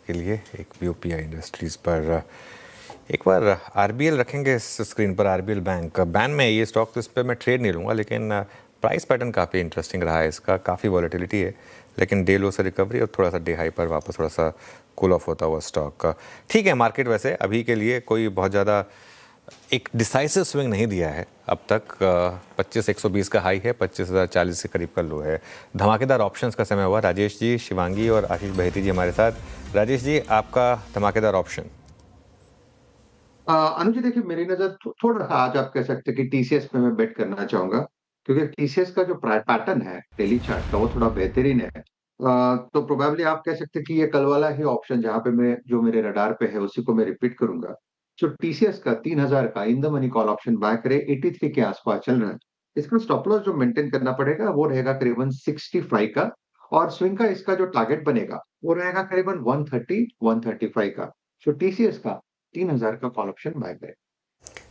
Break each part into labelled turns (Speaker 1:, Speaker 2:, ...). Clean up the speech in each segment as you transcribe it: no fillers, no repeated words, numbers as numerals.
Speaker 1: के लिए एक यूपीआई इंडस्ट्रीज़ पर। एक बार आरबीएल रखेंगे इस स्क्रीन पर, आरबीएल बैंक बैन में ये स्टॉक, तो इस पर मैं ट्रेड नहीं लूँगा, लेकिन प्राइस पैटर्न काफ़ी इंटरेस्टिंग रहा है इसका, काफ़ी वॉलेटिलिटी है, लेकिन डे लो से रिकवरी और थोड़ा सा डे हाई पर वापस थोड़ा सा कूल ऑफ होता हुआ स्टॉक का। ठीक है, मार्केट वैसे अभी के लिए कोई बहुत ज़्यादा एक डिसाइसिव स्विंग नहीं दिया है अब तक। 25,120 का हाई है, 25,040 के करीब का लो है। धमाकेदार ऑप्शंस का समय हुआ। राजेश जी, शिवांगी और आशीष बहेती जी हमारे साथ। राजेश जी, आपका धमाकेदार ऑप्शन।
Speaker 2: अनुज जी, देखिए मेरी नजर थोड़ा सा आज आप कह सकते हैं कि टीसीएस पे मैं बेट करना चाहूंगा, क्योंकि टीसीएस का जो पैटर्न है डेली चार्ट का वो थोड़ा बेहतरीन है। तो प्रोबेबली आप कह सकते हैं कि ये कल वाला ही ऑप्शन जहां पे मैं जो मेरे रडार पे है उसी को मैं रिपीट करूंगा। जो टीसीएस का 3,000 का in the money call option buy करे 83 के आसपास चल रहा है। इसका स्टॉप लॉस जो मेंटेन करना पड़ेगा वो रहेगा करीबन 65 का, और स्विंग का इसका जो टारगेट बनेगा वो रहेगा करीबन 130 135 का। सो टीसीएस का 3,000 का कॉल ऑप्शन बाय करें।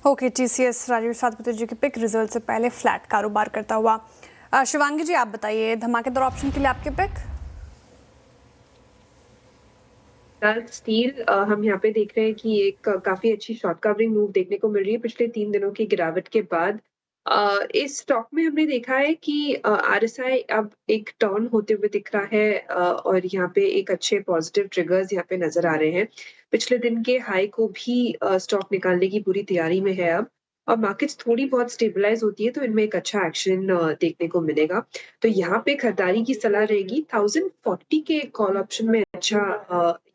Speaker 3: ओके, टीसीएस राजीव सातपुते जी की पिक रिजल्ट से पहले फ्लैट कारोबार करता हुआ। शिवांगी जी, आप बताइए धमाकेदार ऑप्शन के लिए आपके पिक।
Speaker 4: स्टील हम यहाँ पे देख रहे हैं कि एक काफी अच्छी शॉर्ट कवरिंग मूव देखने को मिल रही है पिछले 3 दिनों की गिरावट के बाद। इस स्टॉक में हमने देखा है कि आरएसआई अब एक टर्न होते हुए दिख रहा है, और यहाँ पे एक अच्छे पॉजिटिव ट्रिगर्स यहाँ पे नजर आ रहे हैं। पिछले दिन के हाई को भी स्टॉक निकालने की पूरी तैयारी में है अब, और मार्केट्स थोड़ी बहुत स्टेबलाइज होती है तो इनमें एक अच्छा एक्शन देखने को मिलेगा। तो यहाँ पे खरीदारी की सलाह रहेगी। 1040 के कॉल ऑप्शन में अच्छा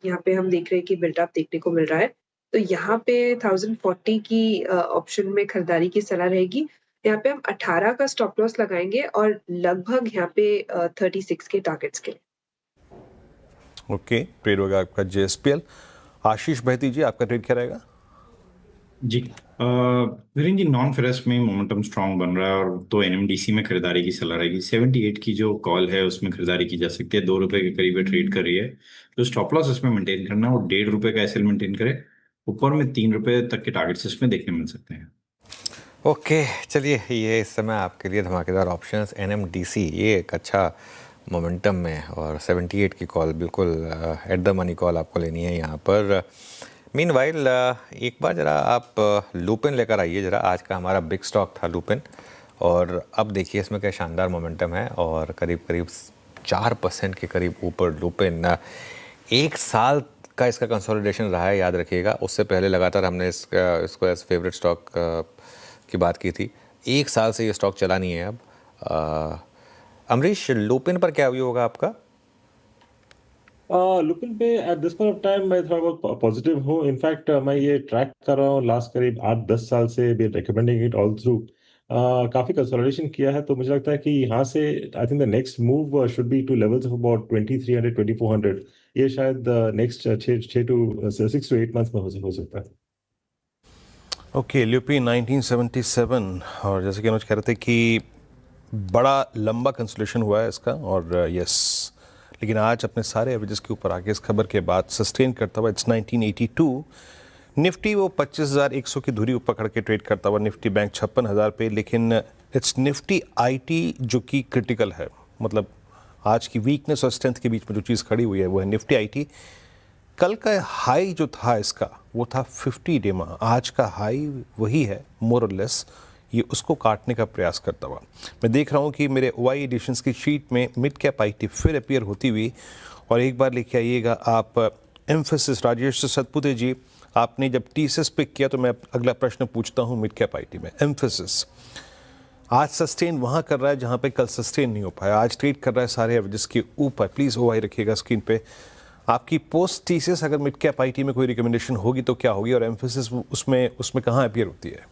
Speaker 4: यहाँ पे हम देख रहे हैं कि बिल्डअप देखने को मिल रहा है। तो यहाँ पे 1040 की ऑप्शन में खरीदारी की सलाह रहेगी। यहाँ पे हम 18 का स्टॉप लॉस लगाएंगे और लगभग यहाँ पे 36 के टारगेट्स के लिए।
Speaker 5: ओके, ट्रेड होगा आपका जेएसपीएल। आशीष बहती जी, आपका ट्रेड क्या रहेगा?
Speaker 6: जी वीरेंद्र जी, नॉन फेरस में मोमेंटम स्ट्रांग बन रहा है, और तो एनएमडीसी में खरीदारी की सलाह रहेगी। 78 की जो कॉल है उसमें खरीदारी की जा सकती है, ₹2 के करीब ट्रेड कर रही है। तो स्टॉप लॉस इसमें मेंटेन करना है और ₹1.5 का एसएल मेंटेन करे। ऊपर में ₹3 तक के टारगेट्स इसमें देखने मिल सकते हैं।
Speaker 1: ओके, चलिए, ये इस समय आपके लिए धमाकेदार ऑप्शंस। एनएमडीसी ये एक अच्छा मोमेंटम में, और 78 की कॉल बिल्कुल एट द मनी कॉल आपको लेनी है यहाँ पर। मीनवाइल एक बार ज़रा आप लुपिन लेकर आइए ज़रा। आज का हमारा बिग स्टॉक था लुपिन, और अब देखिए इसमें क्या शानदार मोमेंटम है, और करीब करीब 4% के करीब ऊपर लुपिन। एक साल का इसका कंसोलिडेशन रहा है, याद रखिएगा। उससे पहले लगातार हमने इसको एज फेवरेट स्टॉक की बात की थी। एक साल से ये स्टॉक चला नहीं है अब। अमरीश, लुपिन पर क्या व्यू होगा आपका?
Speaker 7: लुपिन पे at this point of time मैं थोड़ा बहुत पॉजिटिव हूँ। इनफैक्ट मैं ये ट्रैक कर रहा हूँ लास्ट करीब 8-10 साल से, be recommending it all through. काफी कंसोलिडेशन किया है, तो मुझे लगता है कि यहाँ से I think the next move should be to levels of about 2300 2400। ये शायद नेक्स्ट 6 to 6 to 8 मंथ्स में हो सकता है।
Speaker 5: ओके, लुपिन 1977, और जैसे कि अनुज कह रहे थे कि बड़ा लंबा कंसोलिडेशन हुआ है इसका, और यस, लेकिन आज अपने सारे एवरेजेस के ऊपर आके इस खबर के बाद सस्टेन करता हुआ, इट्स 1982। निफ्टी वो 25,100 की धुरी ऊपर खड़ के ट्रेड करता हुआ, निफ्टी बैंक 56,000 पे, लेकिन इट्स निफ्टी आईटी जो कि क्रिटिकल है। मतलब आज की वीकनेस और स्ट्रेंथ के बीच में जो चीज़ खड़ी हुई है वो है निफ्टी आईटी। कल का हाई जो था इसका वो था 50 डे मा, आज का हाई वही है मोर और लेस, ये उसको काटने का प्रयास करता हुआ। मैं देख रहा हूँ कि मेरे ओआई एडिशंस की शीट में मिड कैप आईटी फिर अपीयर होती हुई, और एक बार लेके आइएगा आप एम्फेसिस। राजेश सतपुते जी, आपने जब टीसीएस पिक किया तो मैं अगला प्रश्न पूछता हूँ मिड कैप आईटी में। एम्फेसिस आज सस्टेन वहाँ कर रहा है जहाँ पे कल सस्टेन नहीं हो पाया, आज ट्रेड कर रहा है सारे एवरेजेस के ऊपर। प्लीज़ ओआई रखिएगा स्क्रीन पे। आपकी पोस्ट टीसीएस अगर मिड कैप आईटी में कोई रिकमेंडेशन होगी तो क्या होगी, और एम्फेसिस उसमें कहाँ अपीयर होती है?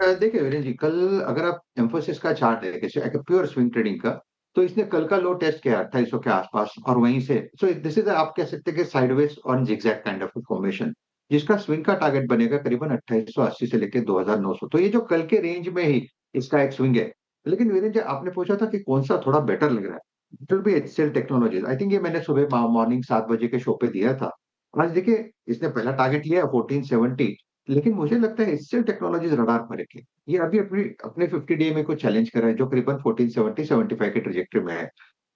Speaker 2: देखिए वीरेंद्र जी, कल अगर आप एम्फोसिस का चार्ट देखें प्योर स्विंग ट्रेडिंग का, तो इसने कल का लो टेस्ट किया 2800 के आसपास, और वहीं से सो दिस इज आप कह सकते हैं कि साइडवेज और जिगजैग काइंड ऑफ फॉर्मेशन, जिसका स्विंग का टारगेट बनेगा करीबन 2880 से लेकर 2900। तो ये जो कल के रेंज में ही इसका एक स्विंग है। लेकिन वीरेंद्र जी, आपने पूछा था कि कौन सा थोड़ा बेटर लग रहा है, it will be HCL technologies. I think ये मैंने सुबह मॉर्निंग 7 बजे के शो पे दिया था। आज देखिए इसने पहला टारगेट लिया 1470, लेकिन मुझे लगता है एचसीएल टेक्नोलॉजीज रडार पर रखे। ये अभी अपनी अपने 50 डे में कुछ चैलेंज कर रहा है जो करीबन 1470 75 के ट्रेजेक्टरी में है।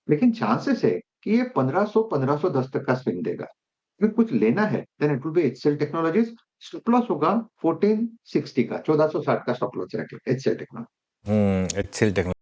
Speaker 2: लेकिन चांसेस है कि ये 1510 तक का स्विंग देगा। अगर कुछ लेना है then it will be HCL Technologies. Stop loss होगा 1460 का, 1460 का स्टॉप लॉस रखें एचसीएल टेक्नोलॉजी।
Speaker 1: HCL technology